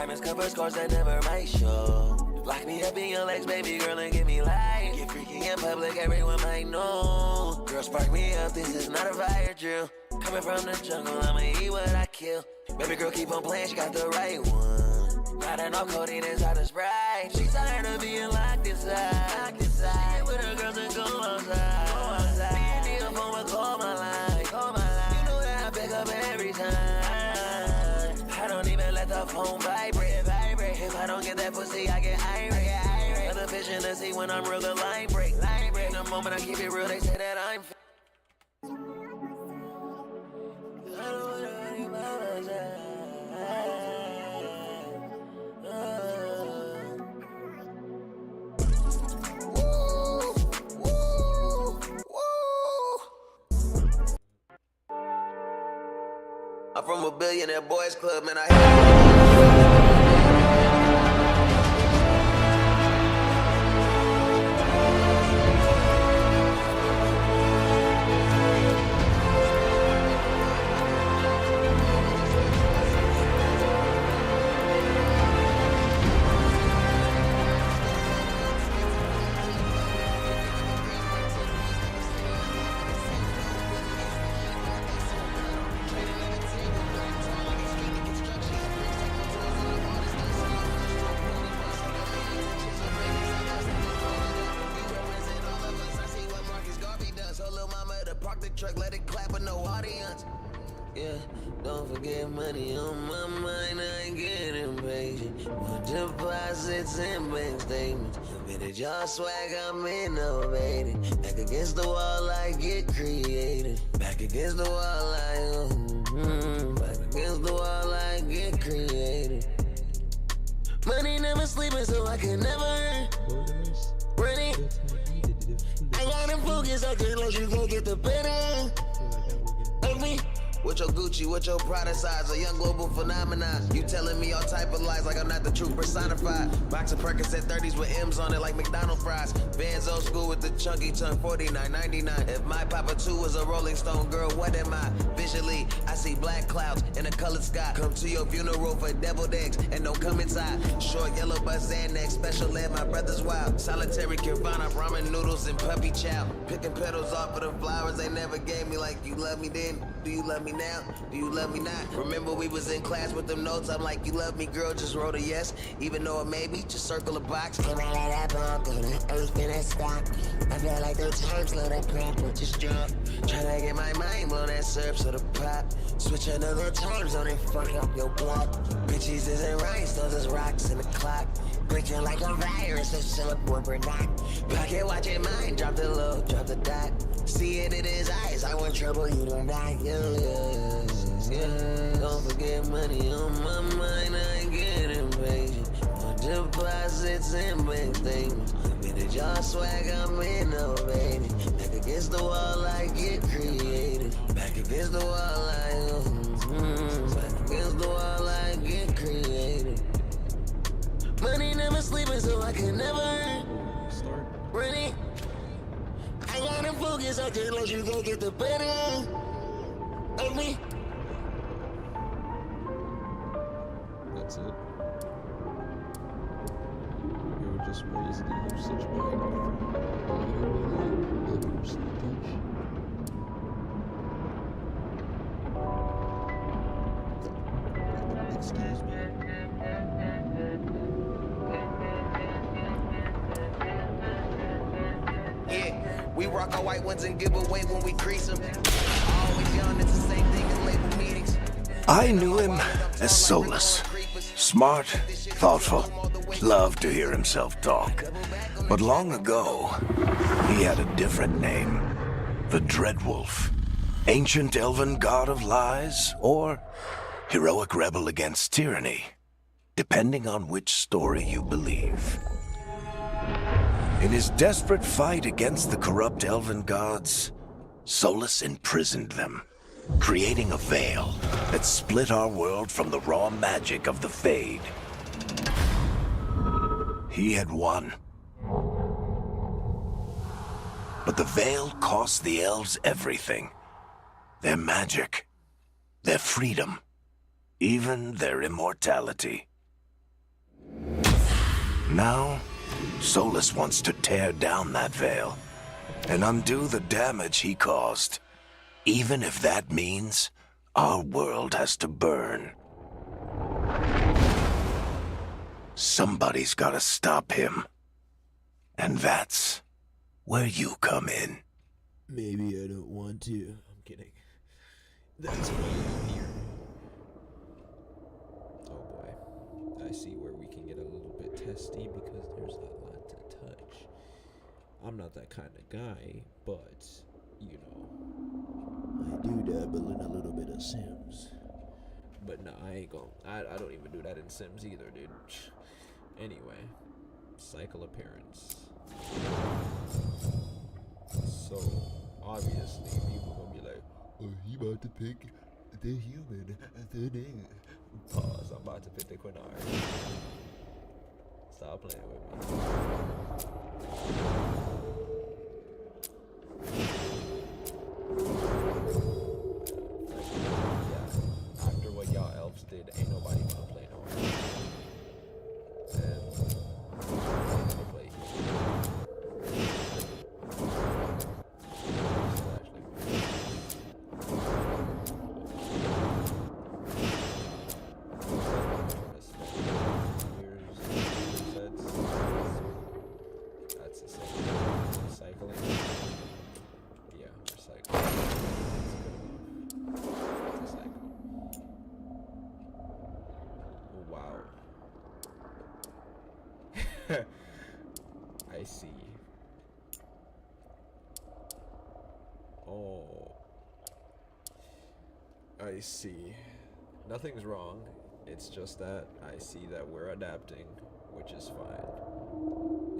Diamonds cover scores that never might show. Lock me up in your legs, baby girl, and give me life. Get freaky in public, everyone might know. Girl, spark me up, this is not a fire drill. Coming from the jungle, I'ma eat what I kill. Baby girl, keep on playing, she got the right one. Not enough codeine inside the Sprite. She tired of being locked inside. She get with her girls and go outside. Me and the phone will call my line. You know that I pick up every time. I don't even let the phone vibrate. If I don't get that pussy, I get irate. Other fish in the sea when I'm real, the line break. The moment I keep it real, they say that I'm I'm from a billionaire boys club, man. Truck, let it clap with no audience. Yeah, don't forget money on my mind, I ain't getting impatient. More deposits and bank statements. The minute y'all swag, I'm innovating. Back against the wall, I get creative. Back against the wall, back against the wall, I get creative. Money never sleeping, so I can never earn. Running. I gotta focus, I can't let you go get the better of me. With your Gucci, with your Prada size, a young global phenomenon. You telling me all type of lies like I'm not the truth personified. Box of Percocet 30s with M's on it like McDonald's fries. Vans old school with the chunky tongue, $49.99. If my Papa 2 was a Rolling Stone, girl, what am I? Visually, I see black clouds in a colored sky. Come to your funeral for deviled eggs and don't come inside. Short yellow bus Xanax, special ed, my brother's wild. Solitary Kirvana, ramen noodles and puppy chow. Picking petals off of the flowers they never gave me. Like, you love me then? Do you love me now? Do you love me not? Remember we was in class with them notes. I'm like, you love me, girl, just wrote a yes. Even though a maybe, just circle a box. Can I let that bump on the earth and that stop? I feel like the time slow that crap with just drop. Tryna get my mind blown that syrup so the pop. Switch another time zone and fuck up your block. Bitches isn't rhinestones, it's rocks in the clock. Breaking like a virus, so syllable we're not. Pocket watching mine, drop the low, drop the dot. See it in his eyes, I want trouble, you don't die. Yeah. Don't forget money on my mind, I ain't getting impatient. More deposits and bank statements. Minute y'all swag, I'm innovating. Back against the wall, I get creative. Back against the wall, back against the wall, I get creative. Money never sleeping, so I can never running. I gotta focus, I can't let you go get the better of me. That's it. You were just raised to use such mind. Excuse me. We rock our white ones and give away when we crease them. Always young, it's the same thing in label meetings. I knew him as Solus. Smart, thoughtful, loved to hear himself talk. But long ago, he had a different name. The Dreadwolf. Ancient elven god of lies, or heroic rebel against tyranny, depending on which story you believe. In his desperate fight against the corrupt elven gods, Solus imprisoned them, creating a veil that split our world from the raw magic of the Fade. He had won. But the veil cost the elves everything. Their magic, their freedom, even their immortality. Now, Solus wants to tear down that veil and undo the damage he caused, even if that means our world has to burn. Somebody's gotta stop him. And that's where you come in. Maybe I don't want to. I'm kidding. That's why I'm here. Oh boy. I see where we can get a little bit testy because there's a lot to touch. I'm not that kind of guy, but, you know. I do dabble in a little bit of Sims. But no, I ain't gon' I don't even do that in Sims either, dude. Anyway. Cycle appearance. So, obviously, people gonna be like, oh, he about to pick the human, the name. Pause, I'm about to pick the Quinard. Stop playing with me. Yeah, after what y'all elves did, ain't nobody wanna play no more. And play. I see. Oh. I see. Nothing's wrong. It's just that I see that we're adapting, which is fine.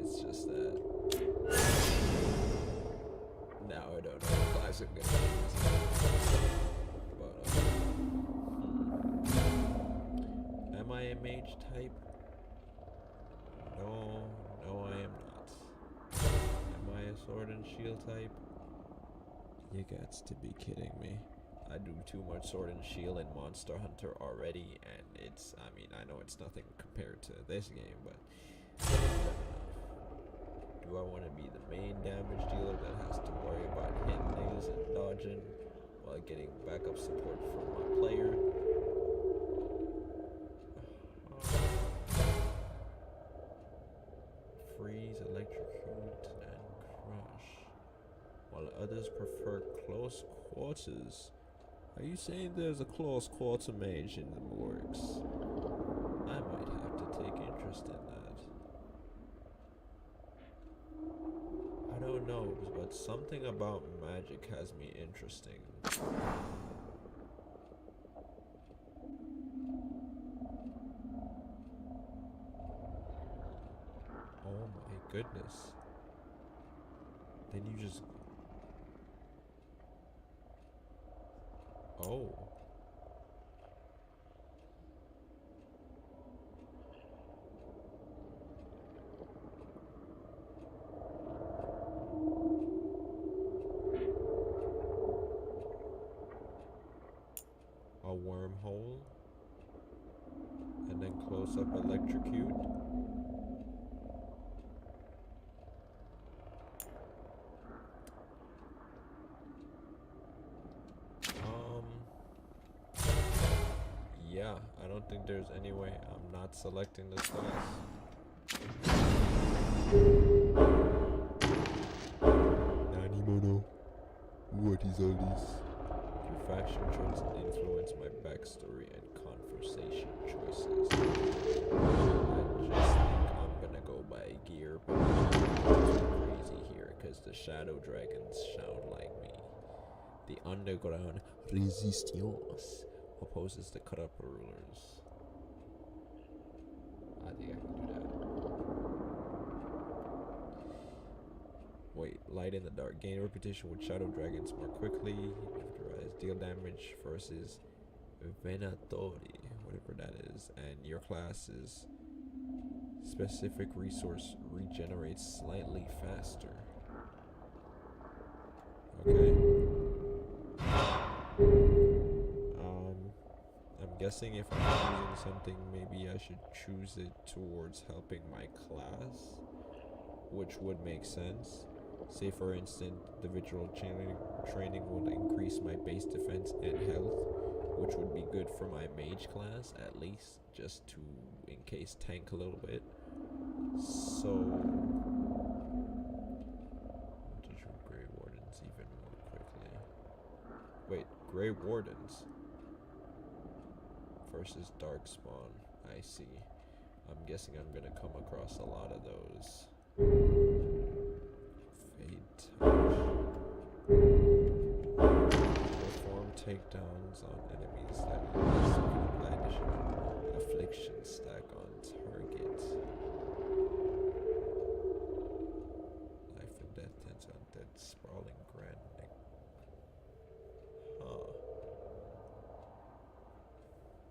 It's just that now I don't know if classic is gonna but am I a mage type? No, I am not. Am I a sword and shield type? You gots to be kidding me. I do too much sword and shield in Monster Hunter already, and it's, I mean, I know it's nothing compared to this game, but do I want to be the main damage dealer that has to worry about hitting niggas and dodging while getting backup support from my player? Freeze, electrocute, and crush. While others prefer close quarters. Are you saying there's a close quarter mage in the works? I might have to take interest in that. I don't know, but something about magic has me interesting. Oh my goodness. Then you just... Oh. A wormhole. And then close up electrocute. Yeah, I don't think there's any way I'm not selecting this class. Nani mono? What is all this? Your faction choice influence my backstory and conversation choices. I just think I'm gonna go by gear, but it's crazy here because the shadow dragons sound like me. The underground resistance opposes the cut up rulers. I think I can do that. Wait, light in the dark. Gain reputation with shadow dragons more quickly. Deal damage versus Venatori, whatever that is. And your class's specific resource regenerates slightly faster. Okay. I'm guessing if I'm choosing something, maybe I should choose it towards helping my class, which would make sense. Say for instance, individual training would increase my base defense and health, which would be good for my mage class at least, just to in case tank a little bit. So to shoot Grey Wardens even more quickly. Wait, Grey Wardens versus Darkspawn. I see. I'm guessing I'm gonna come across a lot of those. Fate touch. Perform takedowns on enemies that use additional affliction stack on target. Life and death tends on dead sprawling grand neck. Huh.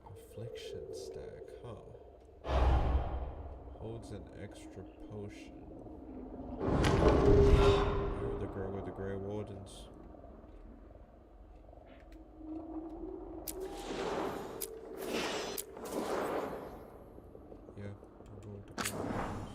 Affliction stack, huh? Holds an extra potion. You're the girl with the Grey Wardens. Yeah, I'll go with the Grey Wardens.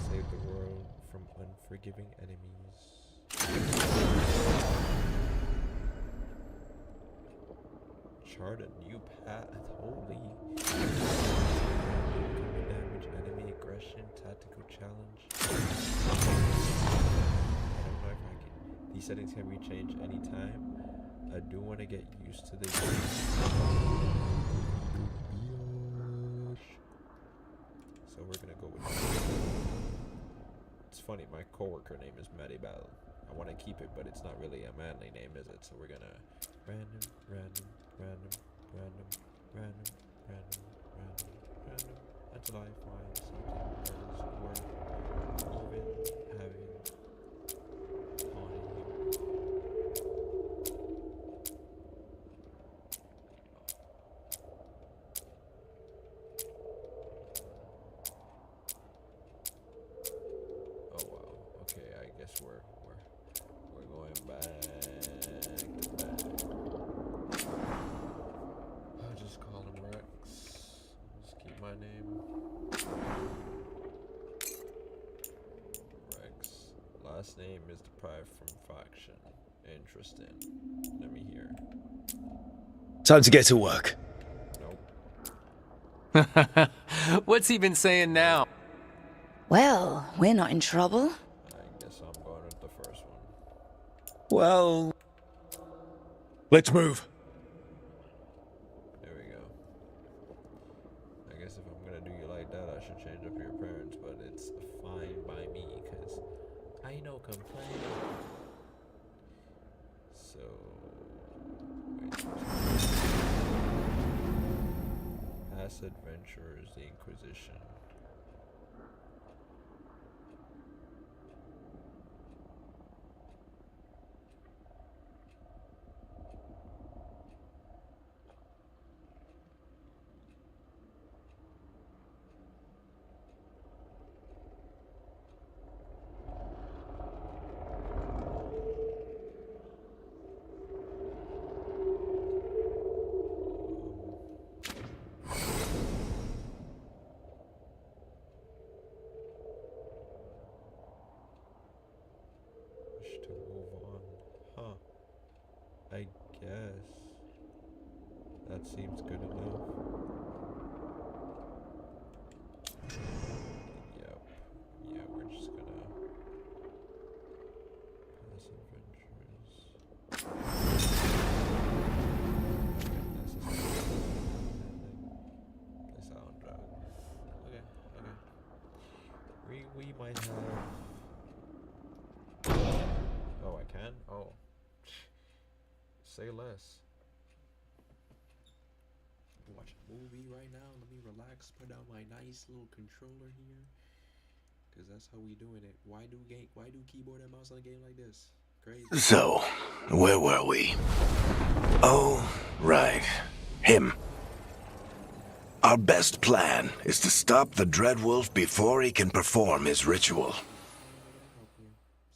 Save the world from unforgiving enemies. Chart a new path. Holy. Damage, enemy aggression, tactical challenge. I don't know if I can. These settings can be changed anytime. I do want to get used to this. So we're gonna go with. It's funny, my coworker name is Maribel. I want to keep it, but it's not really a manly name, is it? So we're gonna random until I find something that is worth even having on here. Oh wow. Okay, I guess we're going back to back. I'll just call him Rex. Just keep my name. Rex. Last name is deprived from faction. Interesting. Let me hear. Time to get to work. Nope. What's he been saying now? Well, we're not in trouble. I guess I'm going with the first one. Well, let's move. There we go. I guess if I'm gonna do you like that, I should change up your parents, but it's fine by me, because I no complain. So, wait. Past adventurers, the Inquisition. To move on. Huh. I guess. That seems good enough. Yep. Yeah, we're just gonna pass adventures. Place out on drugs. Okay. We might have. Oh, I can? Oh. Say less. Watch a movie right now. Let me relax. Put down my nice little controller here. Cause that's how we doing it. Why do keyboard and mouse on a game like this? Crazy. So, where were we? Oh, right. Him. Our best plan is to stop the Dreadwolf before he can perform his ritual.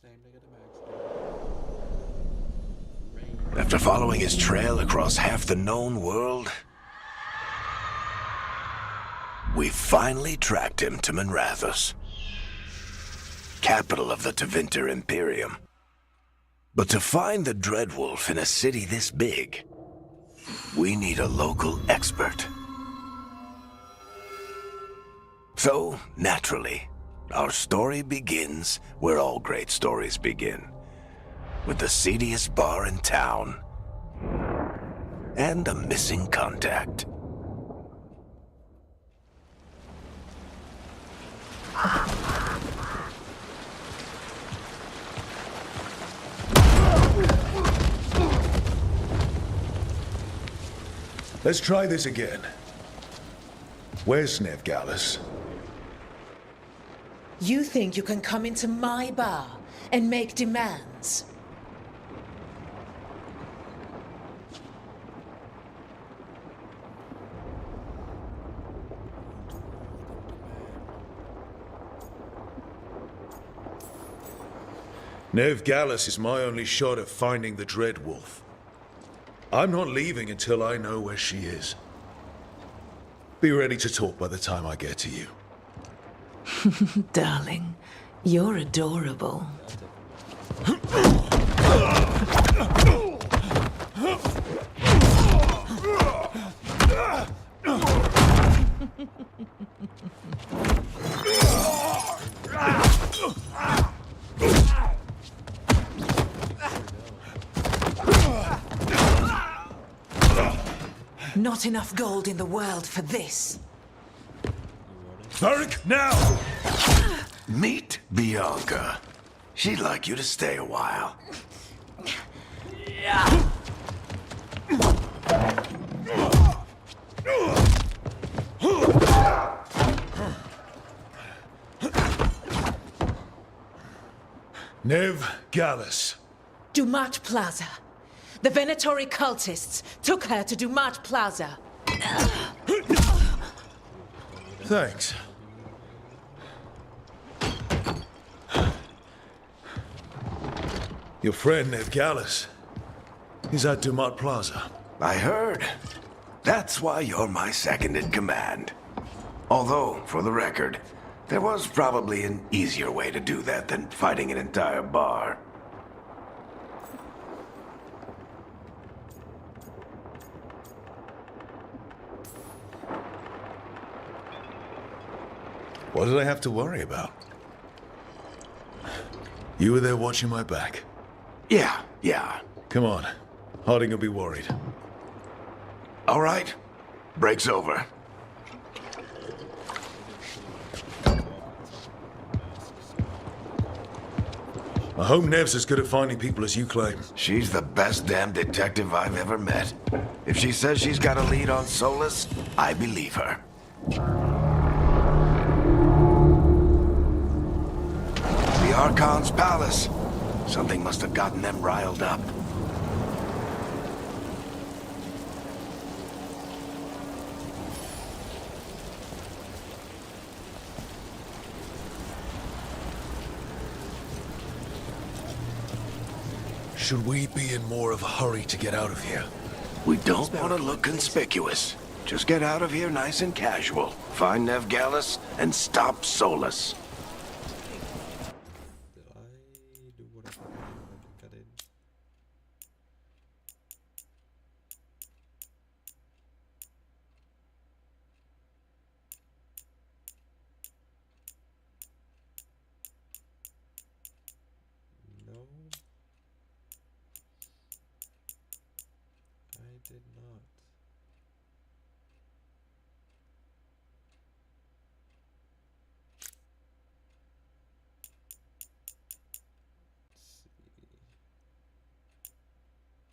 Same nigga the max. After following his trail across half the known world, we finally tracked him to Minrathous, capital of the Tevinter Imperium. But to find the Dreadwolf in a city this big, we need a local expert. So, naturally, our story begins where all great stories begin, with the seediest bar in town and a missing contact. Let's try this again. Where's Nev Gallus? You think you can come into my bar and make demands? Nev Gallus is my only shot at finding the Dreadwolf. I'm not leaving until I know where she is. Be ready to talk by the time I get to you. Darling, you're adorable. Not enough gold in the world for this. Varric, now! Meet Bianca. She'd like you to stay a while. Nev Gallus. Dumat Plaza. The Venatori cultists took her to Dumat Plaza. Thanks. Your friend Nev Gallus. He's at Dumat Plaza. I heard. That's why you're my second in command. Although, for the record, there was probably an easier way to do that than fighting an entire bar. What did I have to worry about? You were there watching my back. Yeah. Come on. Harding will be worried. All right. Break's over. I hope Nev's as good at finding people as you claim. She's the best damn detective I've ever met. If she says she's got a lead on Solus, I believe her. The Archon's palace. Something must have gotten them riled up. Should we be in more of a hurry to get out of here? We don't want to look conspicuous. Just get out of here nice and casual. Find Nev Gallus and stop Solus. Did I do what I think I did? No. I did not. Let's see.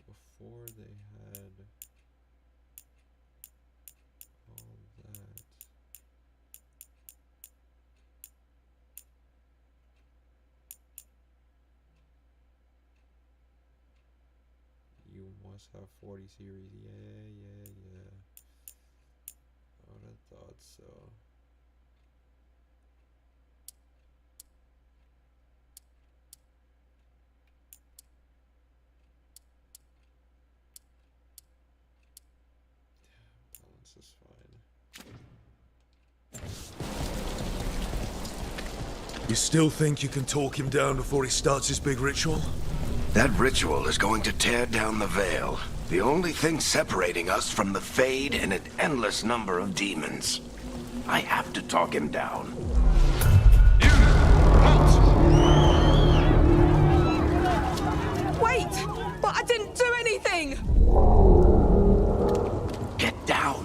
Before they had all that. You must have 40 series. Yeah. Oh, thought so. Balance is fine. You still think you can talk him down before he starts his big ritual? That ritual is going to tear down the veil. The only thing separating us from the Fade and an endless number of demons. I have to talk him down. Wait! But I didn't do anything! Get down.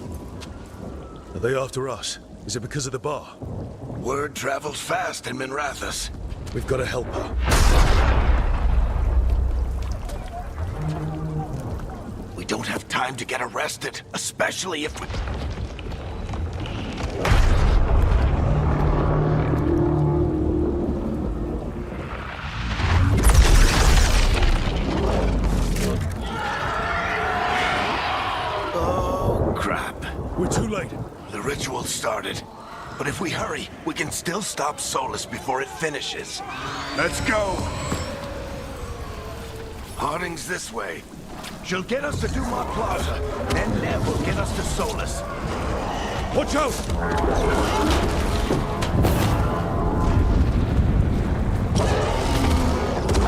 Are they after us? Is it because of the bar? Word travels fast in Minrathous. We've got to help her. We don't have time to get arrested, especially if we... Oh, crap. We're too late. The ritual started. But if we hurry, we can still stop Solus before it finishes. Let's go! Harding's this way. She'll get us to Dumont Plaza, and Nev will get us to Solus. Watch out!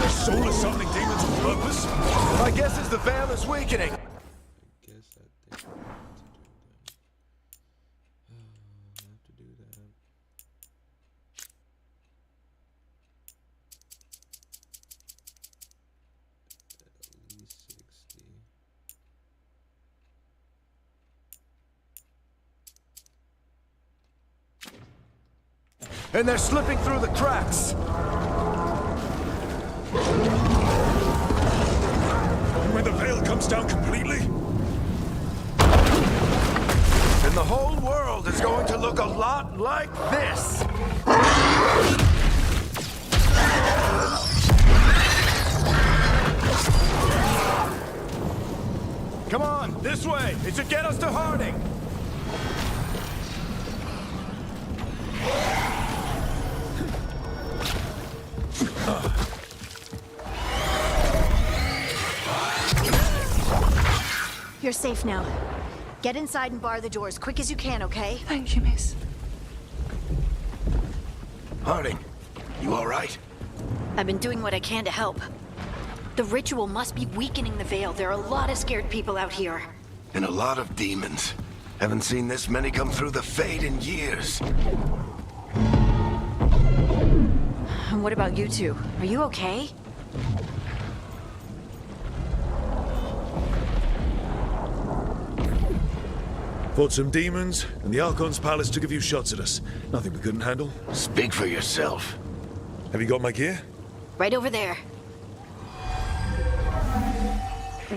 Is Solus summoning demons on purpose? My guess is the veil is weakening. I guess I think I have to do that. At least 60. And they're slipping through the cracks. When the veil comes down completely? And the whole world is going to look a lot like this. Come on, this way. It should get us to Harding. You're safe now. Get inside and bar the doors quick as you can, okay? Thank you, miss. Harding, you all right? I've been doing what I can to help. The ritual must be weakening the veil. There are a lot of scared people out here. And a lot of demons. Haven't seen this many come through the Fade in years. And what about you two? Are you okay? Fought some demons, and the Archon's palace took a few shots at us. Nothing we couldn't handle. Speak for yourself. Have you got my gear? Right over there.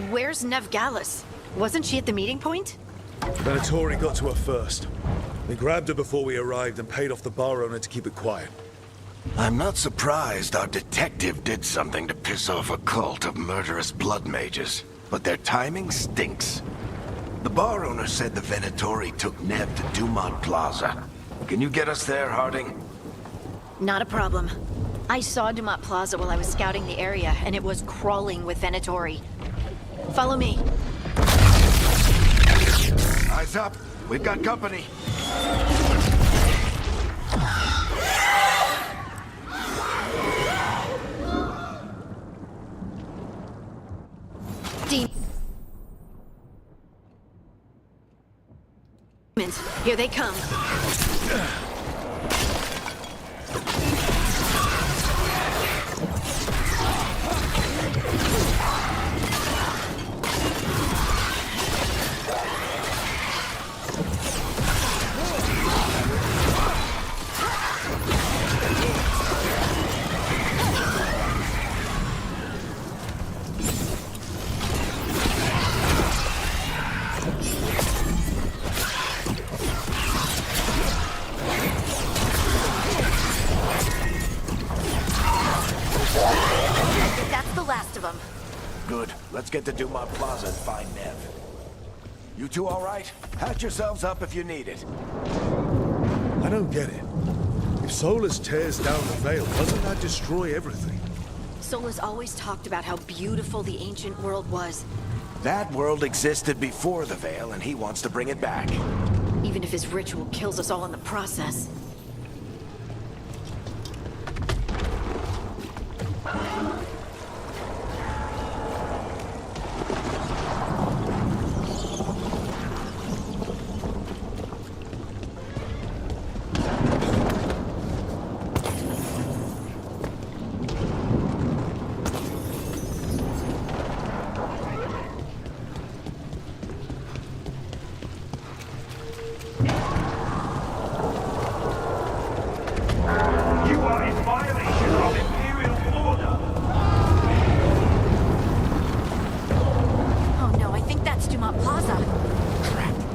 Where's Nev Gallus? Wasn't she at the meeting point? Venatori got to her first. We grabbed her before we arrived and paid off the bar owner to keep it quiet. I'm not surprised our detective did something to piss off a cult of murderous blood mages, but their timing stinks. The bar owner said the Venatori took Nev to Dumont Plaza. Can you get us there, Harding? Not a problem. I saw Dumont Plaza while I was scouting the area, and it was crawling with Venatori. Follow me. Eyes up. We've got company. Demons, here they come. Good. Let's get to Dumont Plaza and find Nev. You two all right? Patch yourselves up if you need it. I don't get it. If Solus tears down the Veil, doesn't that destroy everything? Solus always talked about how beautiful the ancient world was. That world existed before the Veil, and he wants to bring it back. Even if his ritual kills us all in the process.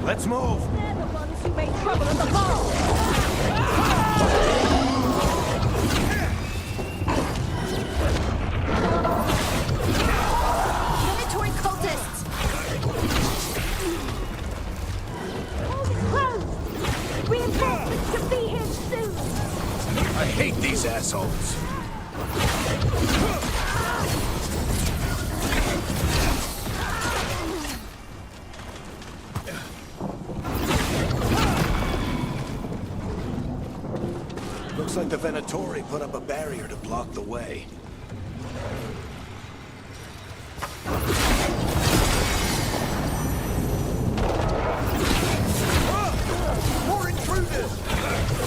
Let's move! They're the ones who made trouble at the ball! Predatory cultists! Hold it close! Reinforcements should be here soon! I hate these assholes! Looks like the Venatori put up a barrier to block the way. More intruders!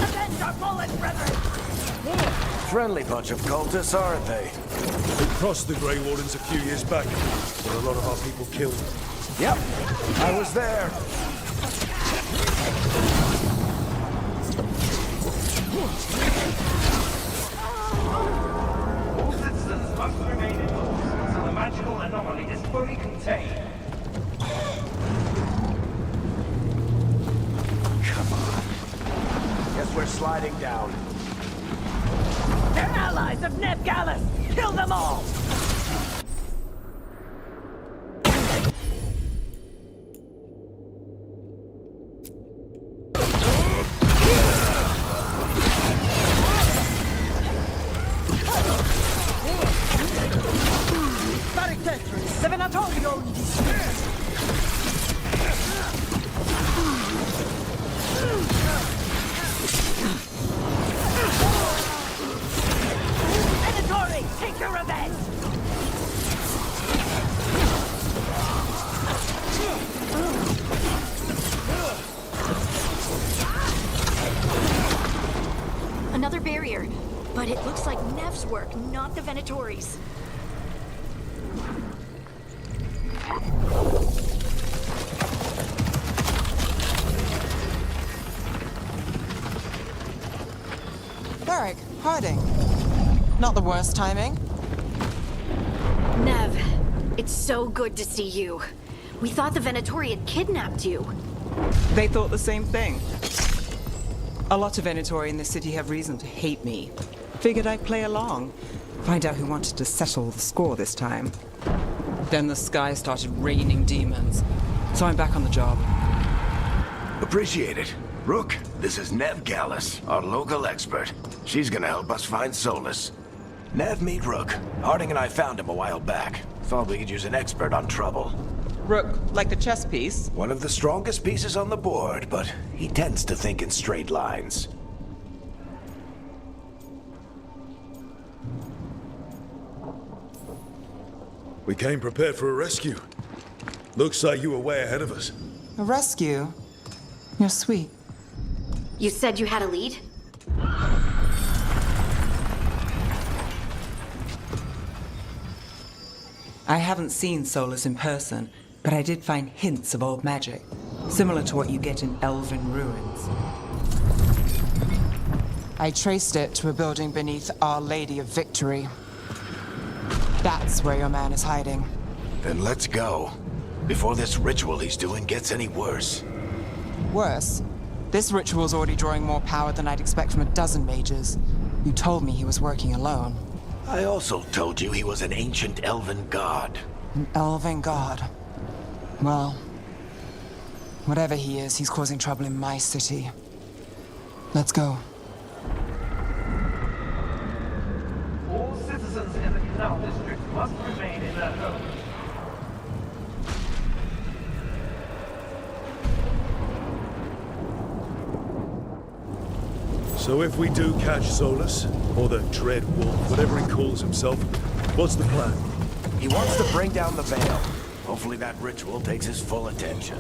Avenge our fallen brethren! Friendly bunch of cultists, aren't they? We crossed the Grey Wardens a few years back. There were a lot of our people killed. Yep, I was there. All citizens must remain indoors until the magical anomaly is fully contained. Come on. Guess we're sliding down. They're allies of Neb Gallus! Kill them all! Venatori, take your revenge! Another barrier. But it looks like Nev's work, not the Venatori's. Varric, hiding. Not the worst timing. Nev, it's so good to see you. We thought the Venatori had kidnapped you. They thought the same thing. A lot of Venatori in this city have reason to hate me. Figured I'd play along. Find out who wanted to settle the score this time. Then the sky started raining demons. So I'm back on the job. Appreciate it. Rook, this is Neb Gallus, our local expert. She's gonna help us find Solus. Nev, meet Rook. Harding and I found him a while back. Thought we could use an expert on trouble. Rook, like the chess piece? One of the strongest pieces on the board, but he tends to think in straight lines. We came prepared for a rescue. Looks like you were way ahead of us. A rescue? You're sweet. You said you had a lead? I haven't seen Solus in person, but I did find hints of old magic, similar to what you get in elven ruins. I traced it to a building beneath Our Lady of Victory. That's where your man is hiding. Then let's go. Before this ritual he's doing gets any worse. Worse, this ritual's already drawing more power than I'd expect from a dozen mages. You told me he was working alone. I also told you he was an ancient elven god. An elven god. Well, Whatever he is, he's causing trouble in my city. Let's go. All citizens in the Canal District must remain in their homes. So if we do catch Solus, or the Dread Wolf, whatever he calls himself, what's the plan? He wants to bring down the veil. Hopefully that ritual takes his full attention.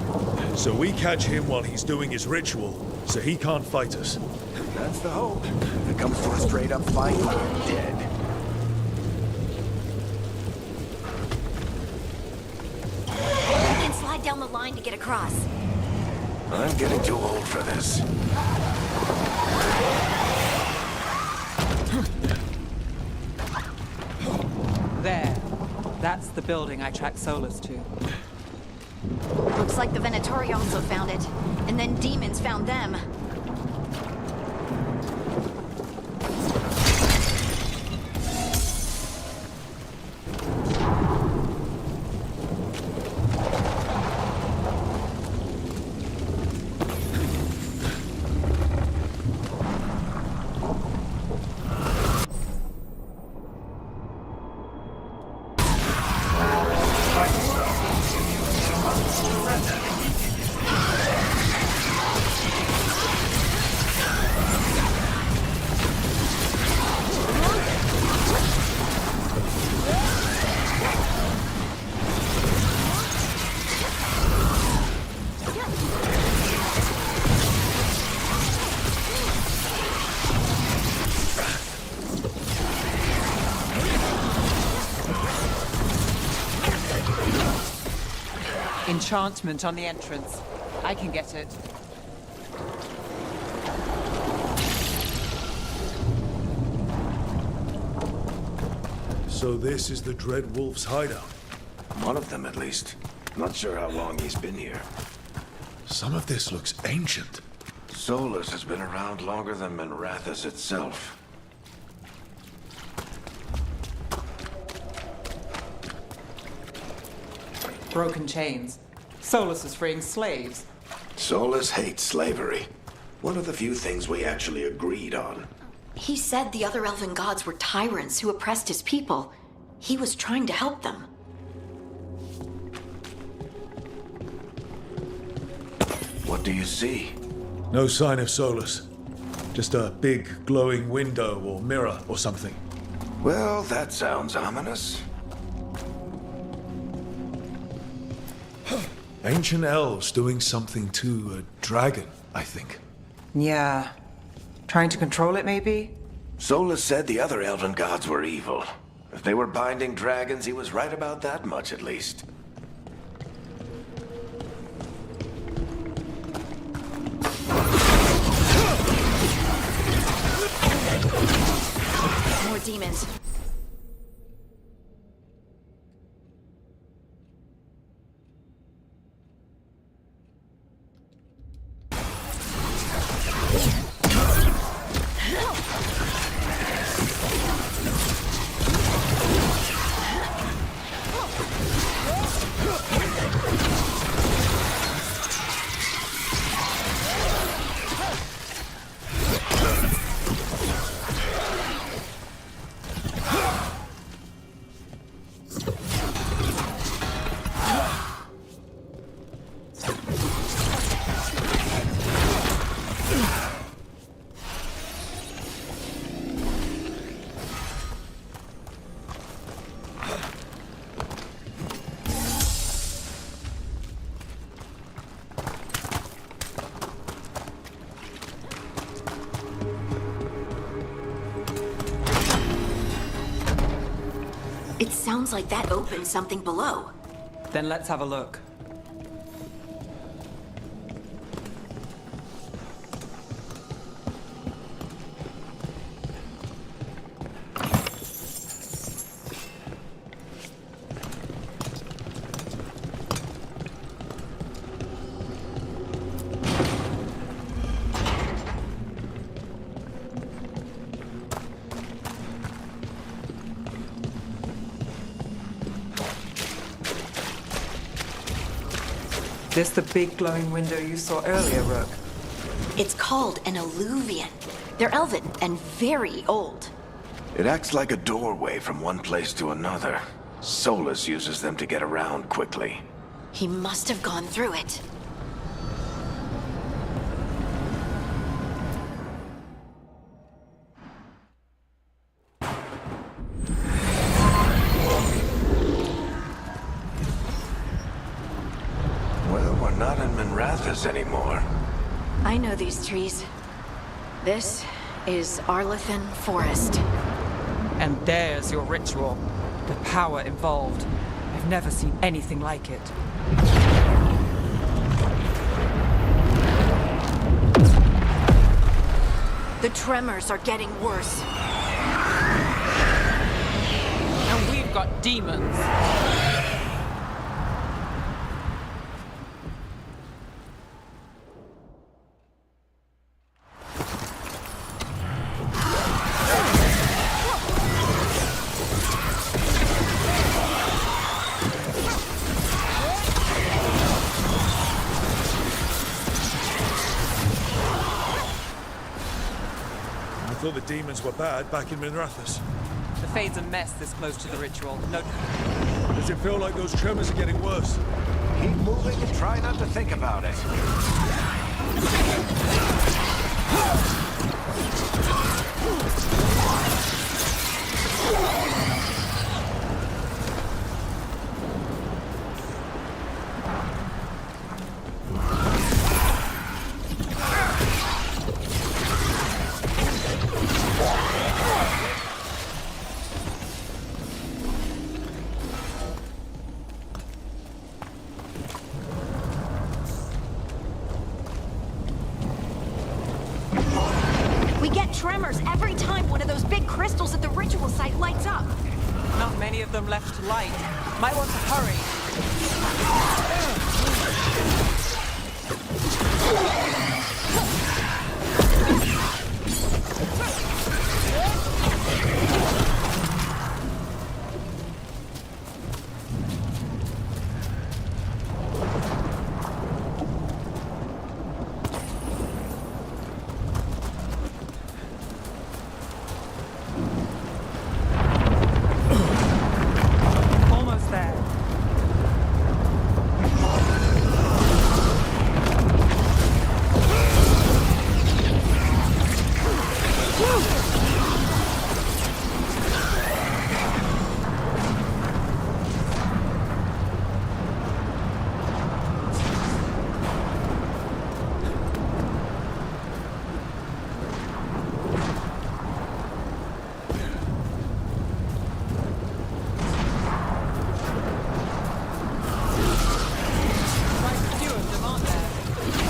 So we catch him while he's doing his ritual, so he can't fight us. That's the hope. If it comes to a straight-up fight, we're dead. We can slide down the line to get across. I'm getting too old for this. There. That's the building I tracked Solus to. Looks like the Venatori also found it. And then demons found them. Enchantment on the entrance. I can get it. So this is the Dread Wolf's hideout? One of them, at least. Not sure how long he's been here. Some of this looks ancient. Solus has been around longer than Minrathous itself. Broken chains. Solus is freeing slaves. Solus hates slavery. One of the few things we actually agreed on. He said the other elven gods were tyrants who oppressed his people. He was trying to help them. What do you see? No sign of Solus. Just a big glowing window or mirror or something. Well, that sounds ominous. Ancient elves doing something to a dragon, I think. Yeah. Trying to control it, maybe? Solus said the other elven gods were evil. If they were binding dragons, he was right about that much, at least. More demons. It sounds like that opened something below. Then let's have a look. This the big glowing window you saw earlier, Rook? It's called an alluvian. They're elven and very old. It acts like a doorway from one place to another. Solus uses them to get around quickly. He must have gone through it. Well, we're not in Minrathous anymore. I know these trees. This is Arlethan Forest. And there's your ritual. The power involved. I've never seen anything like it. The tremors are getting worse. And we've got demons. I thought the demons were bad back in Minrathous. The Fade's a mess this close to the ritual. No. Does it feel like those tremors are getting worse? Keep moving and try not to think about it. We get tremors every time one of those big crystals at the ritual site lights up. Not many of them left to light. Might want to hurry. Almost there.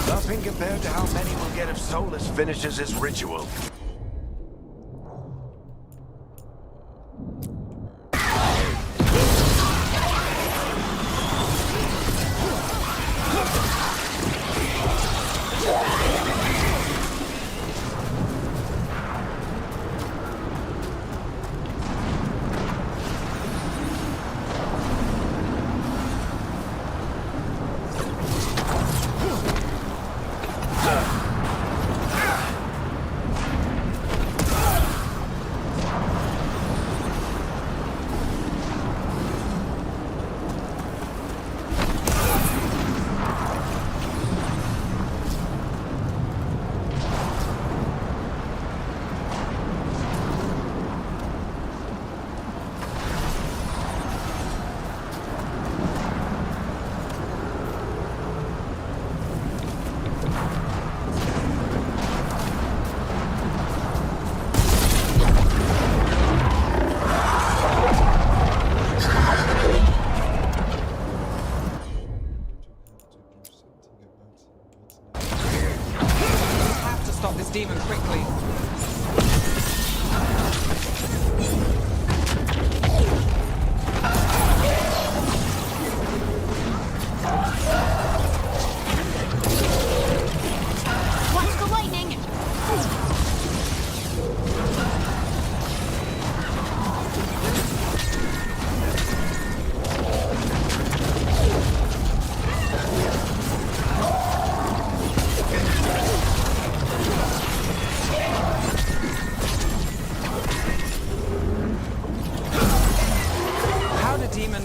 Nothing compared to how many we'll get if Solus finishes his ritual.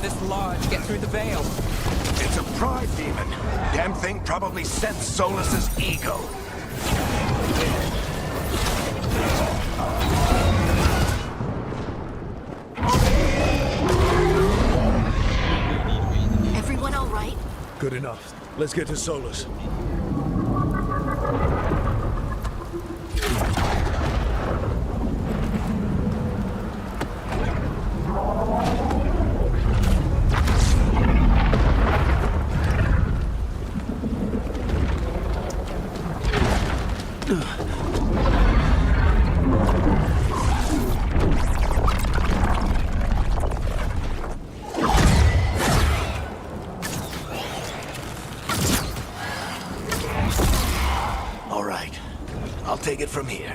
this large get through the veil? It's a pride demon. Damn thing probably sensed Solus's ego. Everyone all right? Good enough. Let's get to Solus. All right. I'll take it from here.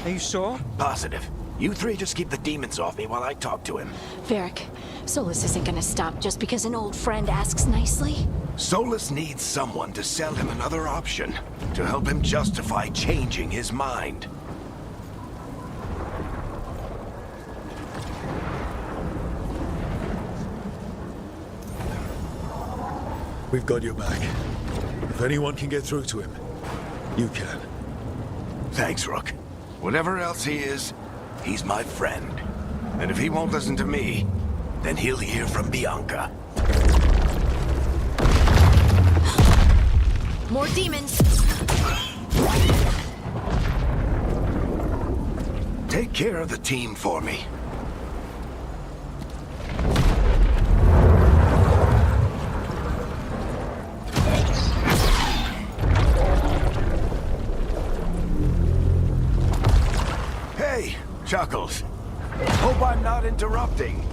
Are you sure? Positive. You three just keep the demons off me while I talk to him. Varric, Solus isn't gonna stop just because an old friend asks nicely. Solus needs someone to sell him another option, to help him justify changing his mind. We've got your back. If anyone can get through to him, you can. Thanks, Rook. Whatever else he is, he's my friend. And if he won't listen to me, then he'll hear from Bianca. More demons! Take care of the team for me. Hey, Chuckles. Hope I'm not interrupting.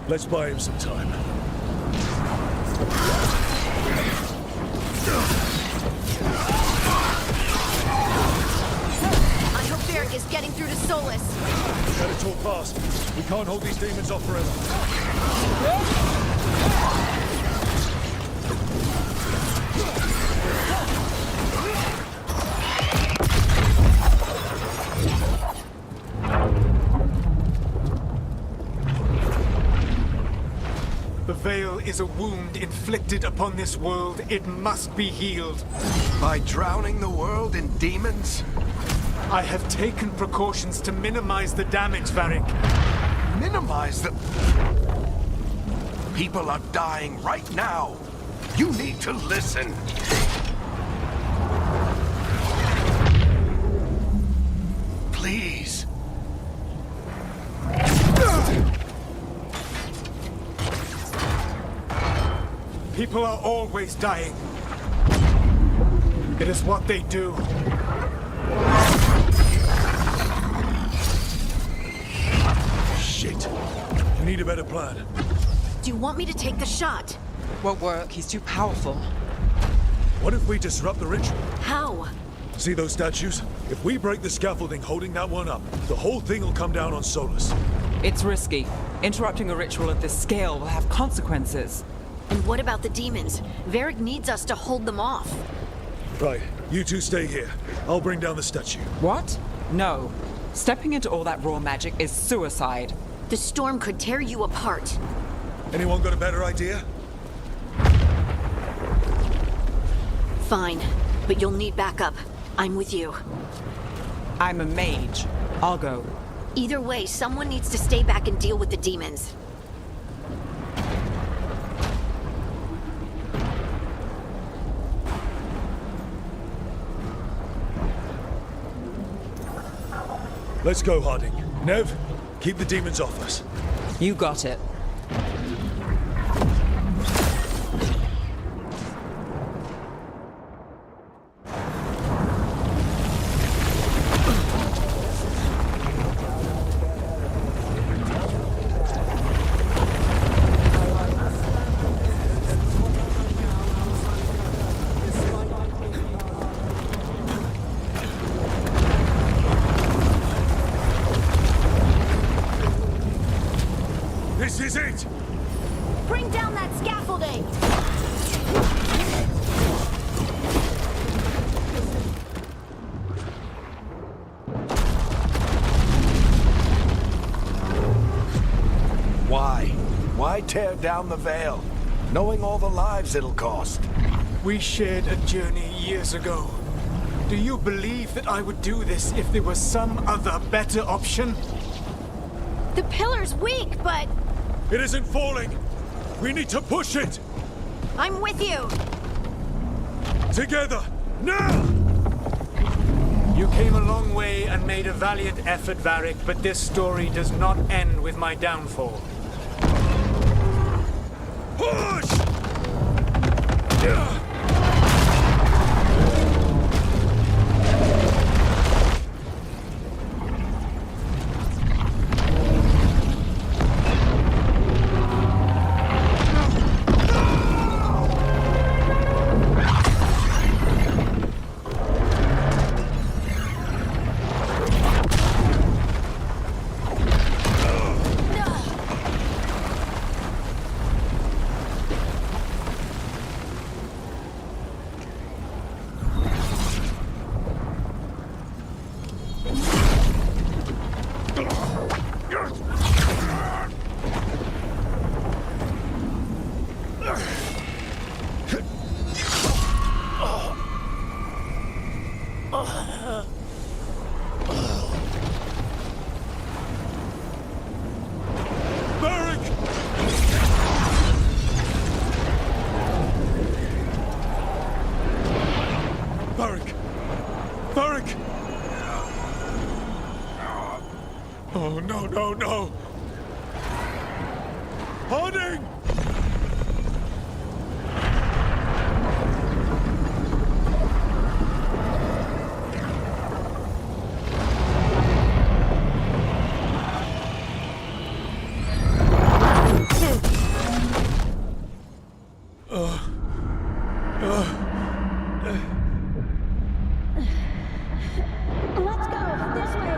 Let's buy him some time. I hope Varric is getting through to Solus. Better talk fast. We can't hold these demons off forever. The veil is a wound inflicted upon this world. It must be healed. By drowning the world in demons? I have taken precautions to minimize the damage, Varric. Minimize the... People are dying right now. You need to listen. Please. People are always dying. It is what they do. Shit. We need a better plan. Do you want me to take the shot? Won't work. He's too powerful. What if we disrupt the ritual? How? See those statues? If we break the scaffolding holding that one up, the whole thing will come down on Solus. It's risky. Interrupting a ritual of this scale will have consequences. And what about the demons? Varric needs us to hold them off. Right, you two stay here. I'll bring down the statue. What? No. Stepping into all that raw magic is suicide. The storm could tear you apart. Anyone got a better idea? Fine, but you'll need backup. I'm with you. I'm a mage. I'll go. Either way, someone needs to stay back and deal with the demons. Let's go, Harding. Nev, keep the demons off us. You got it. is it? Bring down that scaffolding! Why? Why tear down the veil, knowing all the lives it'll cost? We shared a journey years ago. Do you believe that I would do this if there was some other better option? The pillar's weak, but... It isn't falling! We need to push it! I'm with you! Together! Now! You came a long way and made a valiant effort, Varric, but this story does not end with my downfall. Push! Oh, no, no, no! Harding! Let's go! This way!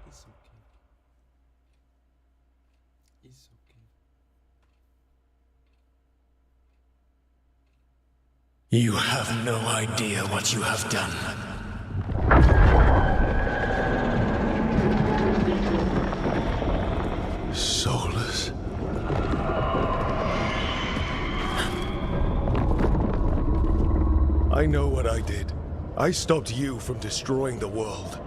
This way! It's okay. You have no idea what you have done. Soulless. I know what I did. I stopped you from destroying the world.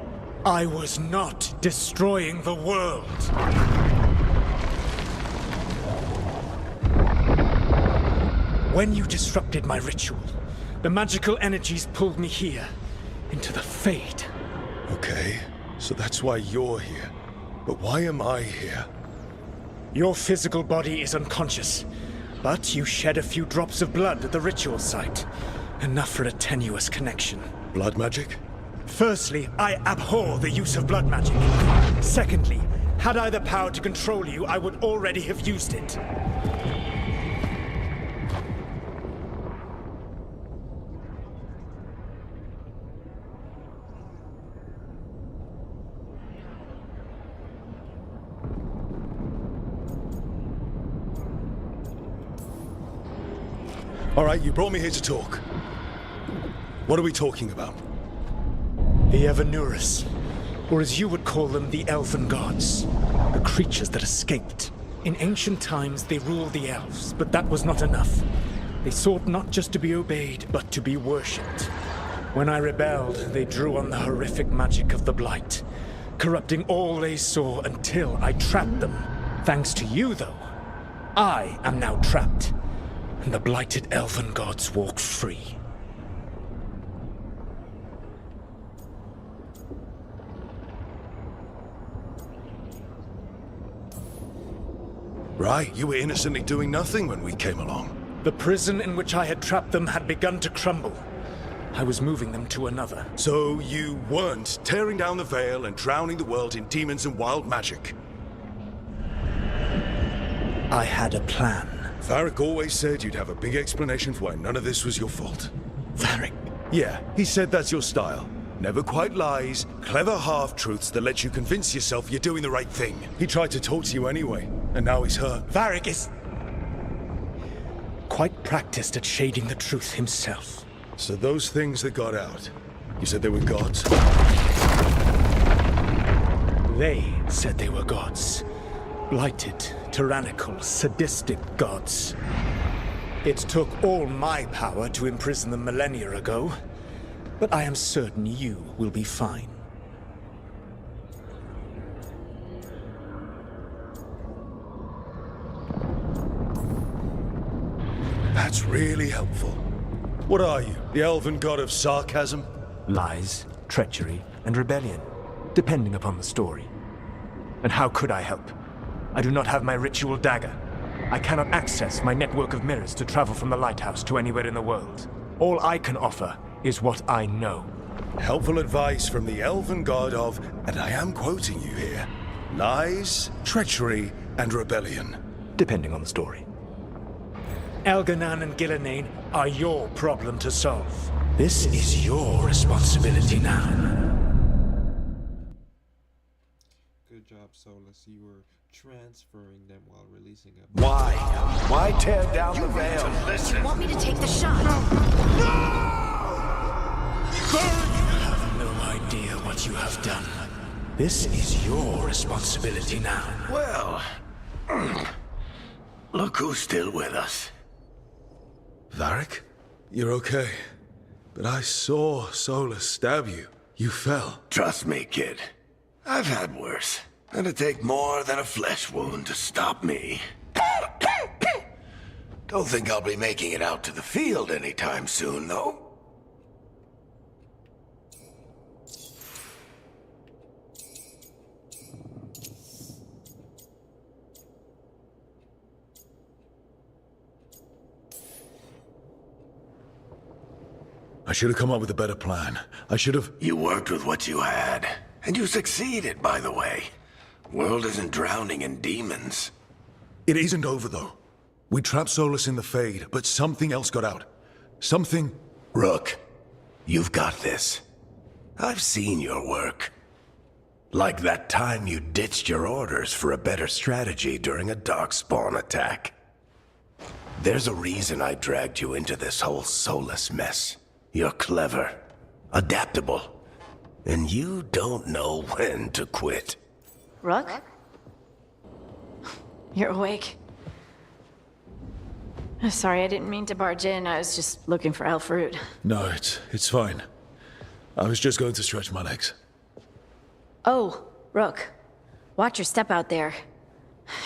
I was not destroying the world. When you disrupted my ritual, the magical energies pulled me here, into the Fade. Okay, so that's why you're here. But why am I here? Your physical body is unconscious, but you shed a few drops of blood at the ritual site. Enough for a tenuous connection. Blood magic? Firstly, I abhor the use of blood magic. Secondly, had I the power to control you, I would already have used it. All right, you brought me here to talk. What are we talking about? The Evanurus, or as you would call them, the Elven Gods. The creatures that escaped. In ancient times, they ruled the elves, but that was not enough. They sought not just to be obeyed, but to be worshipped. When I rebelled, they drew on the horrific magic of the Blight, corrupting all they saw until I trapped them. Thanks to you, though, I am now trapped, and the blighted Elven Gods walk free. Right, you were innocently doing nothing when we came along. The prison in which I had trapped them had begun to crumble. I was moving them to another. So you weren't tearing down the veil and drowning the world in demons and wild magic? I had a plan. Varric always said you'd have a big explanation for why none of this was your fault. Varric? Yeah, he said that's your style. Never quite lies, clever half-truths that let you convince yourself you're doing the right thing. He tried to talk to you anyway, and now he's hurt. Varric is quite practiced at shading the truth himself. So those things that got out, you said they were gods? They said they were gods. Blighted, tyrannical, sadistic gods. It took all my power to imprison them millennia ago, but I am certain you will be fine. That's really helpful. What are you, the elven god of sarcasm? Lies, treachery, and rebellion, depending upon the story. And how could I help? I do not have my ritual dagger. I cannot access my network of mirrors to travel from the lighthouse to anywhere in the world. All I can offer is what I know. Helpful advice from the elven god of, and I am quoting you here, lies, treachery, and rebellion. Depending on the story. Elganan and Gillenane are your problem to solve. This is your responsibility now. Good job, Solus. You were transferring them while releasing a... Why? Why tear down the veil? You want me to take the shot? You have no idea what you have done. This is your responsibility now. Well, look who's still with us. Varric? You're okay. But I saw Solus stab you. You fell. Trust me, kid. I've had worse. It'd take more than a flesh wound to stop me. Don't think I'll be making it out to the field anytime soon, though. I should have come up with a better plan. I should have... You worked with what you had. And you succeeded, by the way. World isn't drowning in demons. It isn't over, though. We trapped Solus in the Fade, but something else got out. Something... Rook, you've got this. I've seen your work. Like that time you ditched your orders for a better strategy during a darkspawn attack. There's a reason I dragged you into this whole Solus mess. You're clever, adaptable, and you don't know when to quit. Rook? You're awake. Sorry, I didn't mean to barge in. I was just looking for elf fruit. No, it's fine. I was just going to stretch my legs. Oh, Rook. Watch your step out there.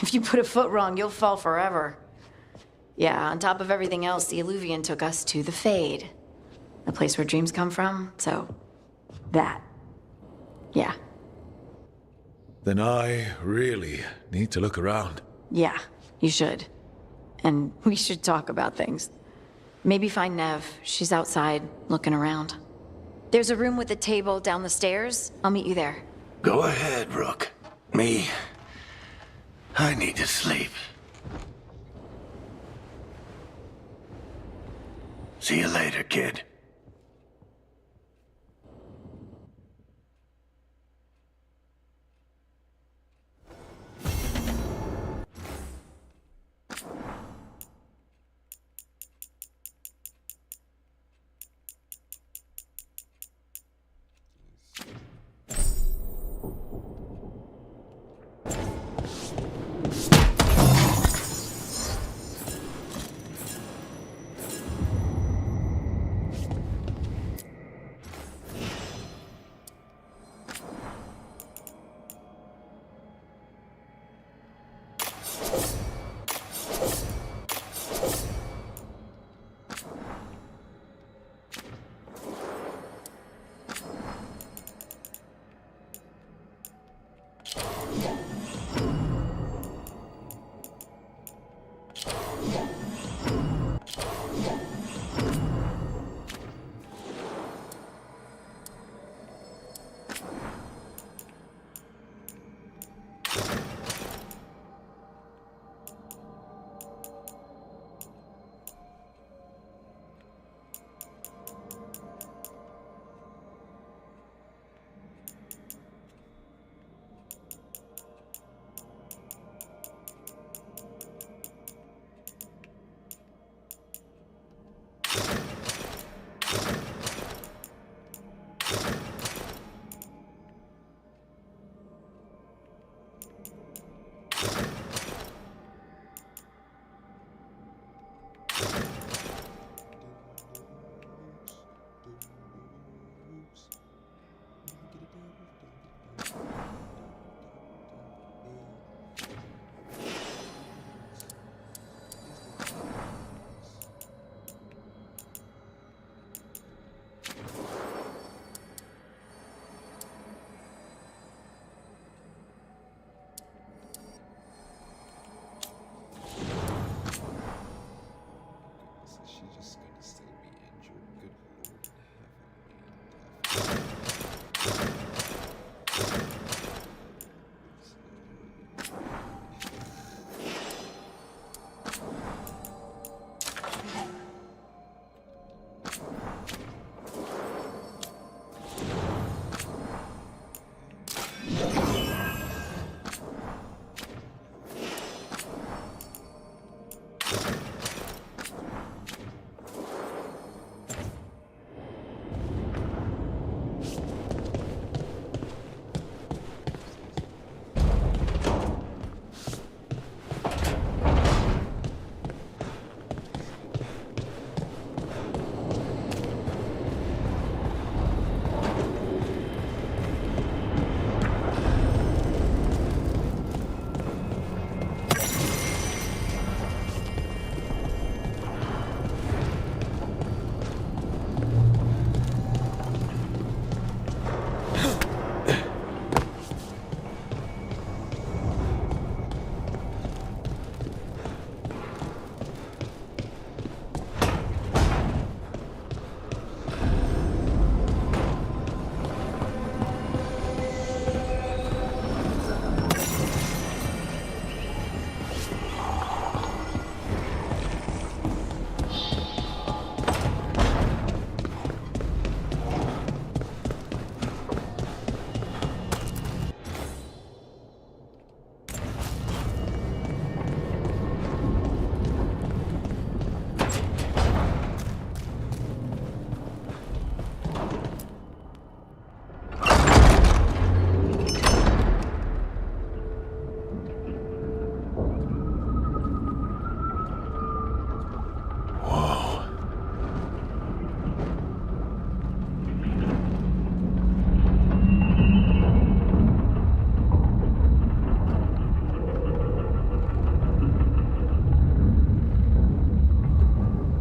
If you put a foot wrong, you'll fall forever. Yeah, on top of everything else, the Illuvian took us to the Fade. The place where dreams come from, so... that. Yeah. Then I really need to look around. Yeah, you should. And we should talk about things. Maybe find Nev. She's outside, looking around. There's a room with a table down the stairs. I'll meet you there. Go ahead, Rook. Me, I need to sleep. See you later, kid. she's just gonna still be injured. Good lord,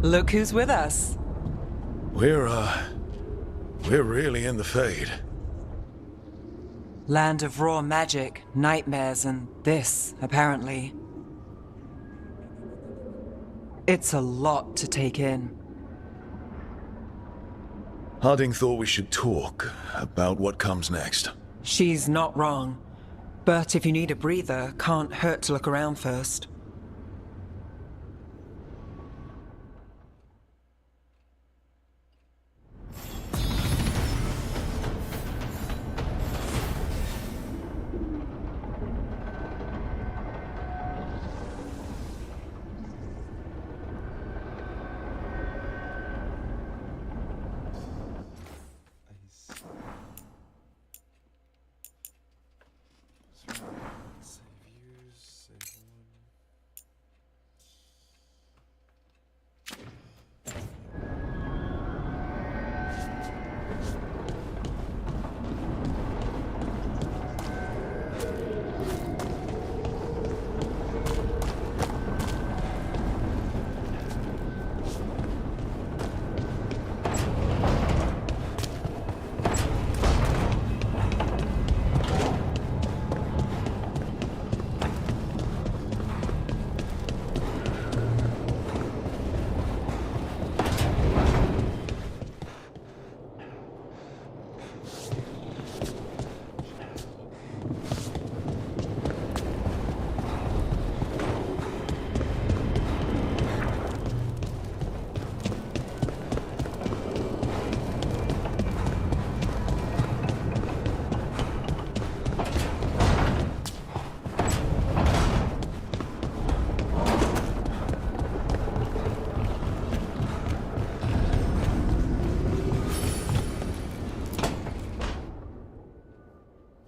Look who's with us. We're really in the Fade. Land of raw magic, nightmares, and this, apparently. It's a lot to take in. Harding thought we should talk about what comes next. She's not wrong. But if you need a breather, can't hurt to look around first.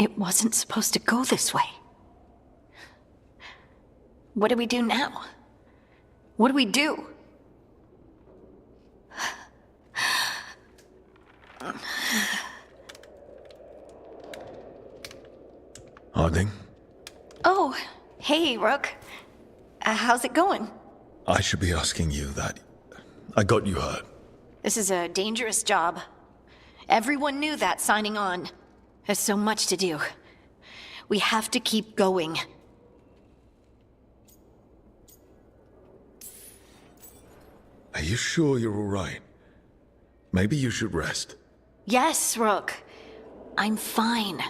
It wasn't supposed to go this way. What do we do now? What do we do? Harding? Oh, hey, Rook. How's it going? I should be asking you that. I got you hurt. This is a dangerous job. Everyone knew that signing on. There's so much to do. We have to keep going. I Are you sure you're all right? Maybe you should rest. Yes, Rook. I'm fine.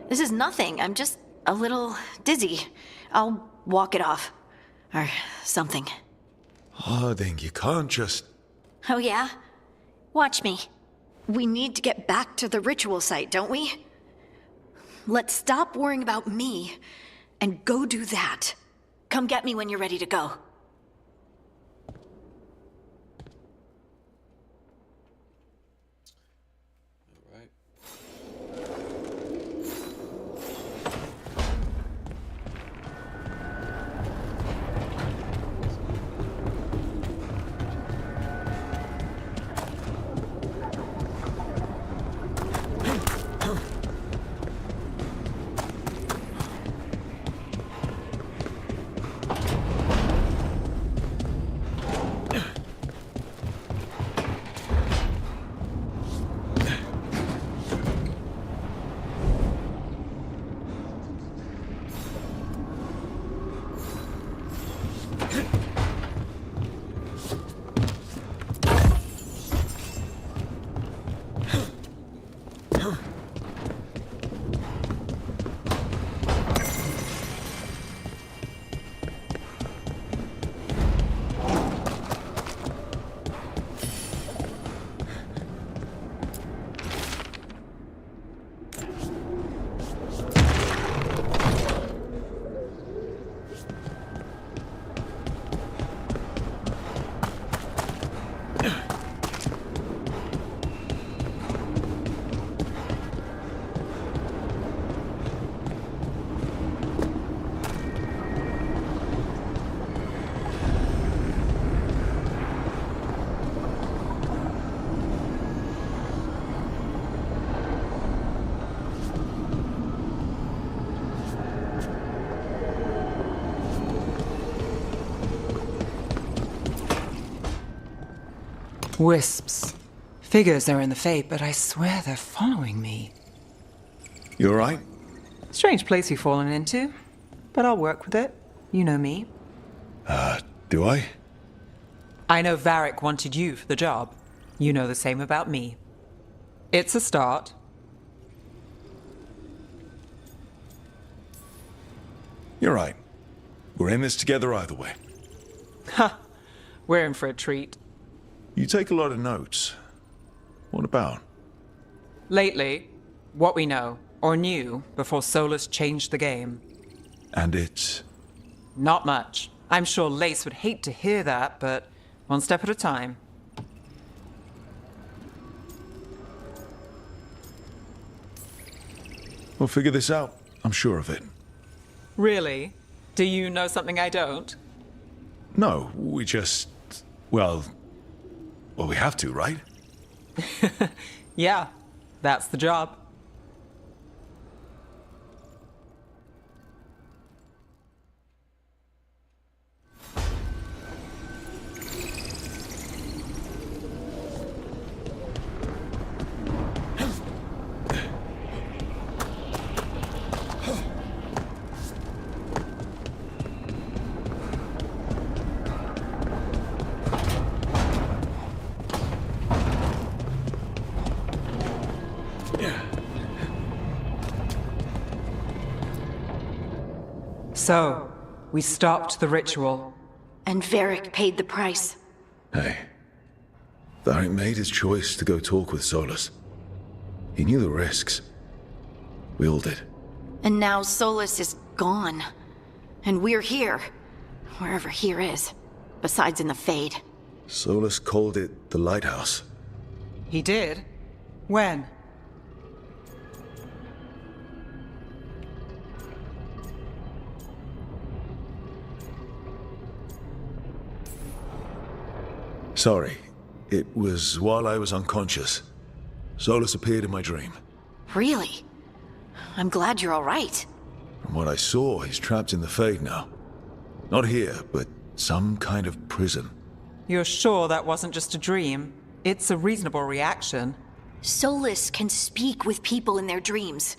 This is nothing. I'm just a little dizzy. I'll walk it off. Or something. Harding, you can't just... Oh, yeah? Watch me. We need to get back to the ritual site, don't we? Let's stop worrying about me and go do that. Come get me when you're ready to go. Wisps. Figures are in the Fate, but I swear they're following me. You alright? Strange place you've fallen into, but I'll work with it. You know me. Do I? I know Varric wanted you for the job. You know the same about me. It's a start. You're right. We're in this together either way. Ha! We're in for a treat. You take a lot of notes. What about? Lately, what we know, or knew, before Solus changed the game. And it's... Not much. I'm sure Lace would hate to hear that, but one step at a time. We'll figure this out. I'm sure of it. Really? Do you know something I don't? No, we just... Well, we have to, right? Yeah, that's the job. So, we stopped the ritual. And Varric paid the price. Hey. Varric made his choice to go talk with Solus. He knew the risks. We all did. And now Solus is gone. And we're here. Wherever here is. Besides in the Fade. Solus called it the Lighthouse. He did? When? Sorry. It was while I was unconscious. Solus appeared in my dream. Really? I'm glad you're all right. From what I saw, he's trapped in the Fade now. Not here, but some kind of prison. You're sure that wasn't just a dream? It's a reasonable reaction. Solus can speak with people in their dreams.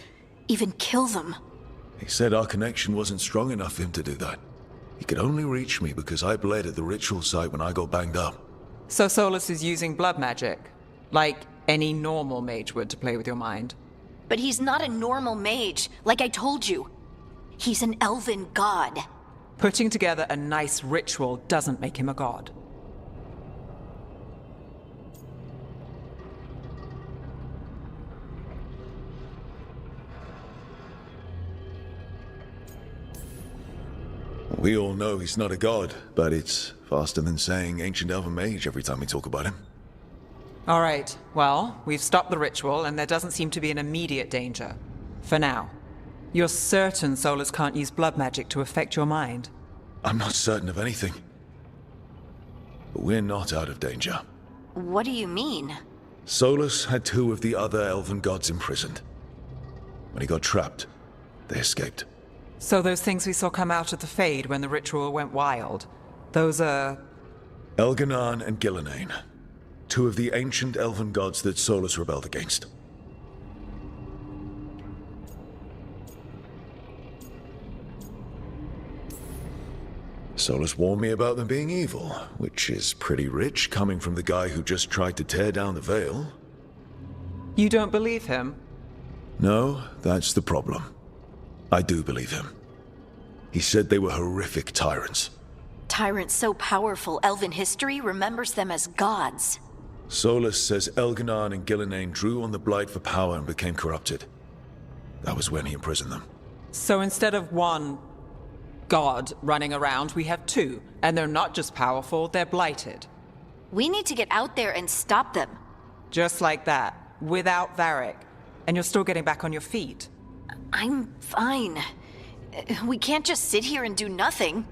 Even kill them. He said our connection wasn't strong enough for him to do that. He could only reach me because I bled at the ritual site when I got banged up. So Solus is using blood magic, like any normal mage would to play with your mind. But he's not a normal mage, like I told you. He's an elven god. Putting together a nice ritual doesn't make him a god. We all know he's not a god, but it's faster than saying ancient elven mage every time we talk about him. All right, well, we've stopped the ritual, and there doesn't seem to be an immediate danger. For now. You're certain Solus can't use blood magic to affect your mind? I'm not certain of anything. But we're not out of danger. What do you mean? Solus had 2 of the other elven gods imprisoned. When he got trapped, they escaped. So those things we saw come out of the Fade when the ritual went wild, those are... Elganan and Gillenane. 2 of the ancient elven gods that Solus rebelled against. Solus warned me about them being evil, which is pretty rich coming from the guy who just tried to tear down the veil. You don't believe him? No, that's the problem. I do believe him. He said they were horrific tyrants. Tyrants so powerful, elven history remembers them as gods. Solus says Elganan and Gillenane drew on the Blight for power and became corrupted. That was when he imprisoned them. So instead of one god running around, we have 2. And they're not just powerful, they're blighted. We need to get out there and stop them. Just like that, without Varric. And you're still getting back on your feet. I'm fine. We can't just sit here and do nothing.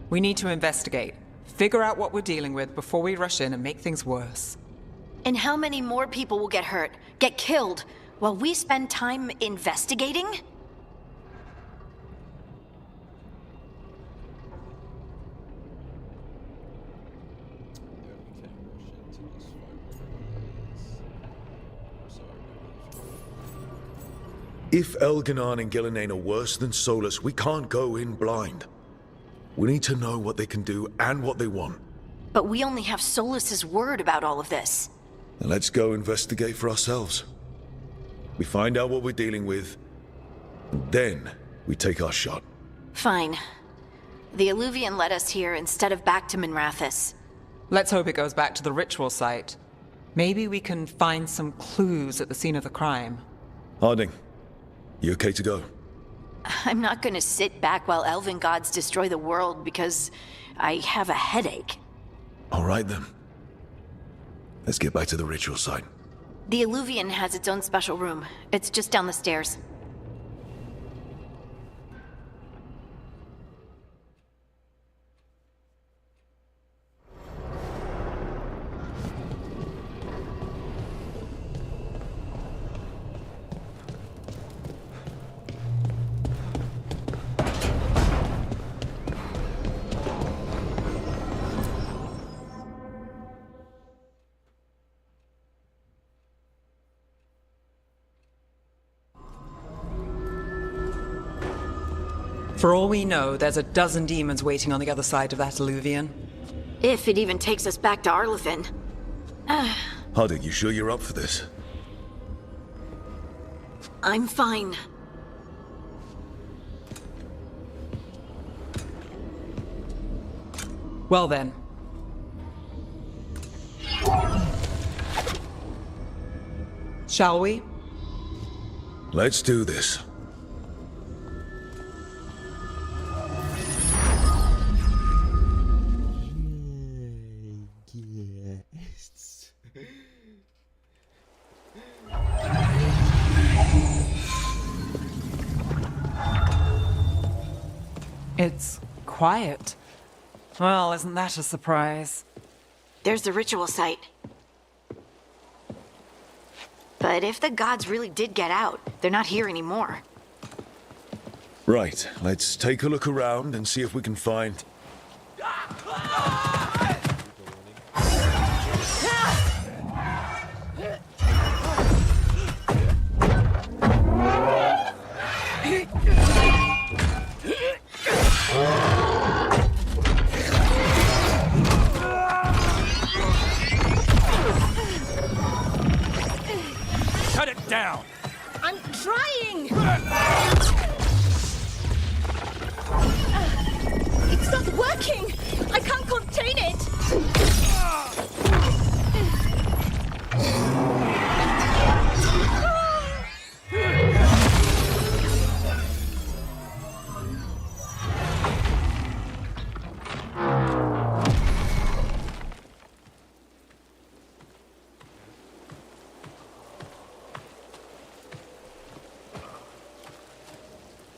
We need to investigate. Figure out what we're dealing with before we rush in and make things worse. And how many more people will get hurt, get killed, while we spend time investigating? If Elganan and Gillenane are worse than Solus, we can't go in blind. We need to know what they can do and what they want. But we only have Solus's word about all of this. Then let's go investigate for ourselves. We find out what we're dealing with, and then we take our shot. Fine. The Illuvian led us here instead of back to Minrathous. Let's hope it goes back to the ritual site. Maybe we can find some clues at the scene of the crime. Harding, you okay to go? I'm not gonna sit back while elven gods destroy the world because I have a headache. All right then. Let's get back to the ritual site. The Illuvian has its own special room. It's just down the stairs. For all we know, there's a dozen demons waiting on the other side of that Illuvian. If it even takes us back to Arlithin. Harding, you sure you're up for this? I'm fine. Well then. Shall we? Let's do this. Yes. It's quiet. Well, isn't that a surprise? There's the ritual site. But if the gods really did get out, they're not here anymore. Right, let's take a look around and see if we can find... down! I'm trying! It's not working! I can't contain it!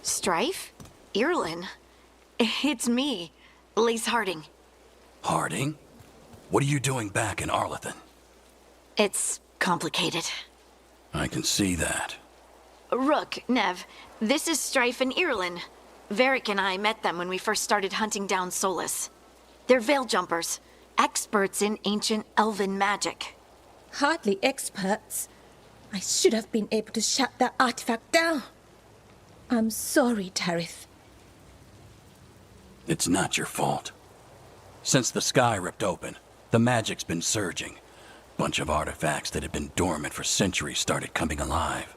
Strife? Irlin? It's me, Lace Harding. Harding? What are you doing back in Arlethan? It's complicated. I can see that. Rook, Nev, this is Strife and Irlin. Varric and I met them when we first started hunting down Solus. They're veil jumpers, experts in ancient elven magic. Hardly experts. I should have been able to shut that artifact down. I'm sorry, Tarith. It's not your fault. Since the sky ripped open, the magic's been surging. Bunch of artifacts that had been dormant for centuries started coming alive.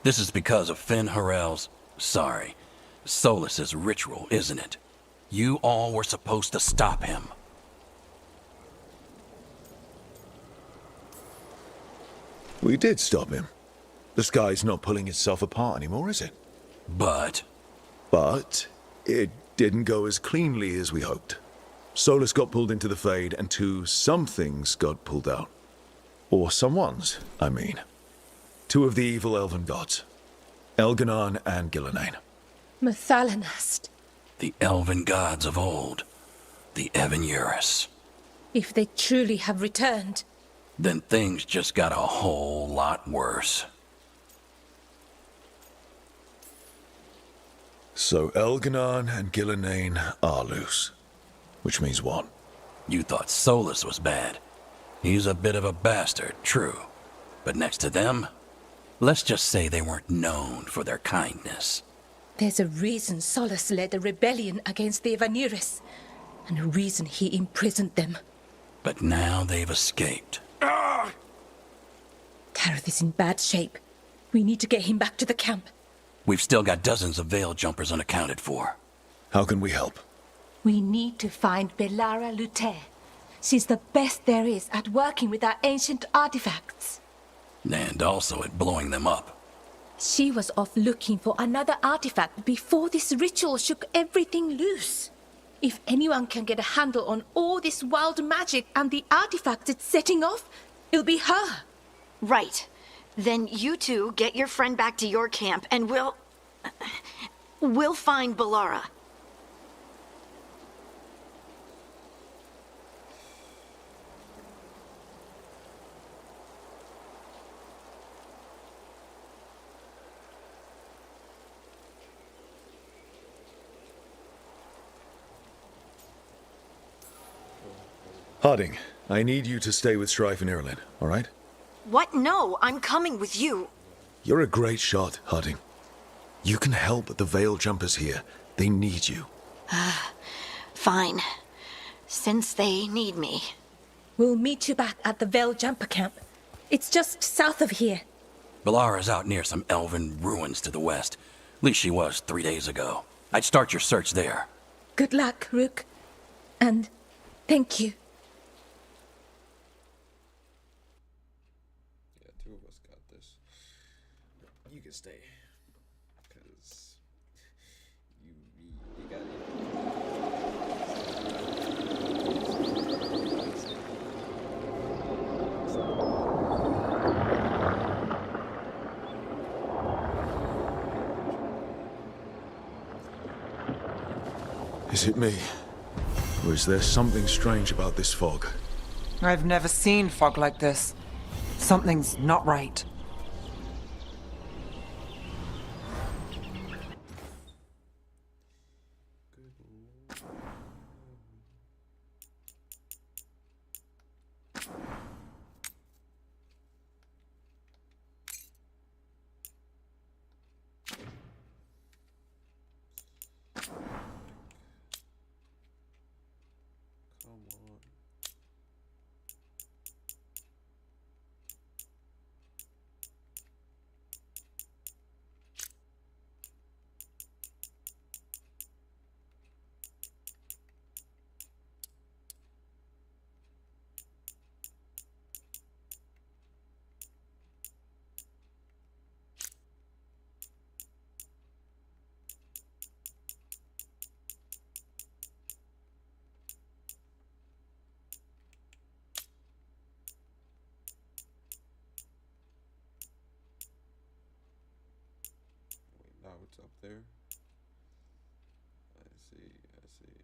This is because of Finn Harel's, Solus's ritual, isn't it? You all were supposed to stop him. We did stop him. The sky's not pulling itself apart anymore, is it? But it didn't go as cleanly as we hoped. Solus got pulled into the Fade, and some things got pulled out. Or someone's, I mean. Two of the evil elven gods. Elganon and Gillenane. Mathalanast. The elven gods of old. The Evan-Eurus. If they truly have returned. Then things just got a whole lot worse. So Elganon and Gillenane are loose. Which means what? You thought Solus was bad. He's a bit of a bastard, true. But next to them, let's just say they weren't known for their kindness. There's a reason Solus led a rebellion against the Evan-Eurus, and a reason he imprisoned them. But now they've escaped. Tarith is in bad shape. We need to get him back to the camp. We've still got dozens of veil jumpers unaccounted for. How can we help? We need to find Belara Lute. She's the best there is at working with our ancient artifacts. And also at blowing them up. She was off looking for another artifact before this ritual shook everything loose. If anyone can get a handle on all this wild magic and the artifacts it's setting off, it'll be her. Right. Then you two get your friend back to your camp and we'll find Belara. Harding, I need you to stay with Strife and Irlin, all right? What? No, I'm coming with you. You're a great shot, Harding. You can help the Veil Jumpers here. They need you. Fine. Since they need me. We'll meet you back at the Veil Jumper camp. It's just south of here. Belara's out near some elven ruins to the west. At least she was 3 days ago. I'd start your search there. Good luck, Rook. And thank you. Yeah, two of us got this. You can stay. Because you got Is it me? Or is there something strange about this fog? I've never seen fog like this. Something's not right. It's up there. I see, I see.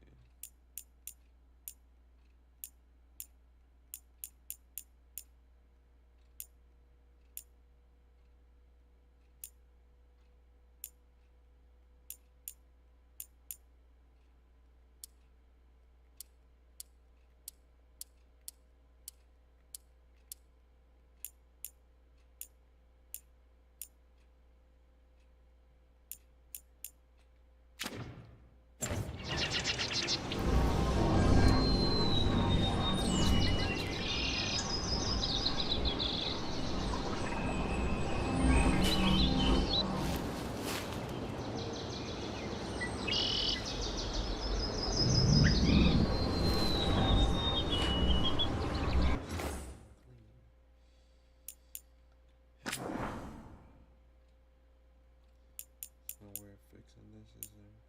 No way of fixing this, is there?